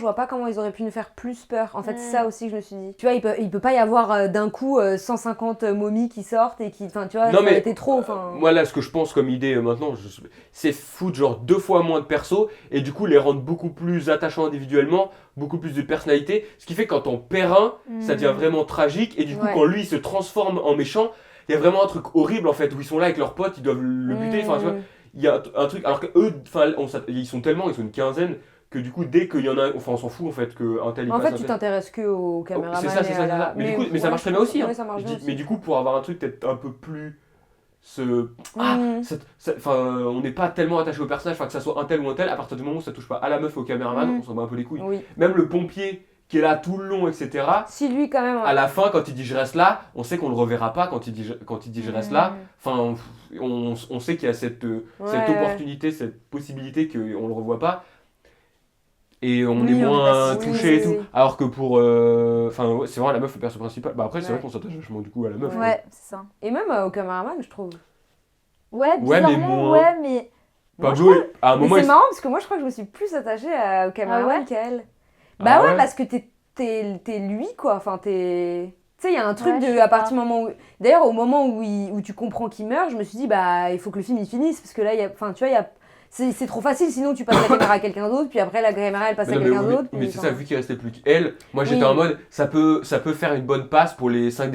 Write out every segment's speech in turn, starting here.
Je vois pas comment ils auraient pu nous faire plus peur. En fait, c'est ça aussi que je me suis dit. Tu vois, il peut pas y avoir d'un coup 150 momies qui sortent et qui... Enfin, tu vois, Non ça aurait mais été trop, enfin... moi là ce que je pense comme idée maintenant, c'est foutre genre 2 fois moins de persos et du coup les rendre beaucoup plus attachants individuellement, beaucoup plus de personnalité. Ce qui fait que quand on perd un, ça devient vraiment tragique et du coup Ouais. quand lui il se transforme en méchant, il y a vraiment un truc horrible en fait où ils sont là avec leurs potes, ils doivent le buter. Enfin tu vois, il y a un truc alors que eux, enfin ils sont tellement, ils sont une quinzaine que du coup dès qu'il y en a, enfin on s'en fout en fait que un tel il En passe fait, un tu tel. t'intéresses que au Oh, c'est caméraman ça, et c'est à ça, c'est ça. la... Mais du coup, mais ça ouais, marche je très bien pense... aussi, hein. Ouais, ça marche bien aussi. Mais du coup, pour avoir un truc peut-être un peu plus ce Hmm. enfin on n'est pas tellement attaché au personnage, enfin que ça soit un tel ou un tel, à partir du moment où ça touche pas à la meuf ou au caméraman, Hmm. on s'en bat un peu les couilles. Oui. Même le pompier qui est là tout le long, etc. Si lui, quand même... À la fin, quand il dit je reste là, on sait qu'on le reverra pas quand il dit je reste là. Enfin, on sait qu'il y a cette Ouais. opportunité, cette possibilité qu'on le revoit pas. Et on est Oui, on n'est pas moins si Oui, touché et oui, tout. oui. Alors que pour. Enfin, ouais, c'est vraiment la meuf le perso principal. Bah après, c'est vrai Ouais. qu'on s'attache vachement du coup à la meuf. Ouais. Quoi. Ouais, c'est ça. Et même au caméraman, je trouve. Ouais, Ouais, mais bizarrement, moins. ouais, mais... Moi, je Pablo, crois... à un Mais moment, c'est il. marrant parce que moi, je crois que je me suis plus attachée au caméraman ouais qu'à elle. Bah Ah ouais, ouais. parce que t'es lui, quoi. Enfin, t'es... Tu sais, il y a un truc Ouais, je de... sais À partir pas. du moment où... D'ailleurs, au moment où tu comprends qu'il meurt, je me suis dit, bah, il faut que le film, il finisse. Parce que là, il y a... Enfin, tu vois, il y a... C'est trop facile, sinon tu passes la caméra à quelqu'un d'autre, puis après la caméra elle passe Mais à non, mais, quelqu'un oui, d'autre. mais Puis, c'est ça, enfin, vu qu'il restait plus qu'elle, moi j'étais en oui, mode, ça peut faire une bonne passe pour les 5-10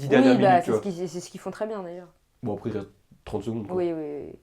dernières oui, bah minutes, tu vois. c'est ce qu'ils font très bien d'ailleurs. Bon, après, il reste 30 secondes, quoi. Oui, oui, oui.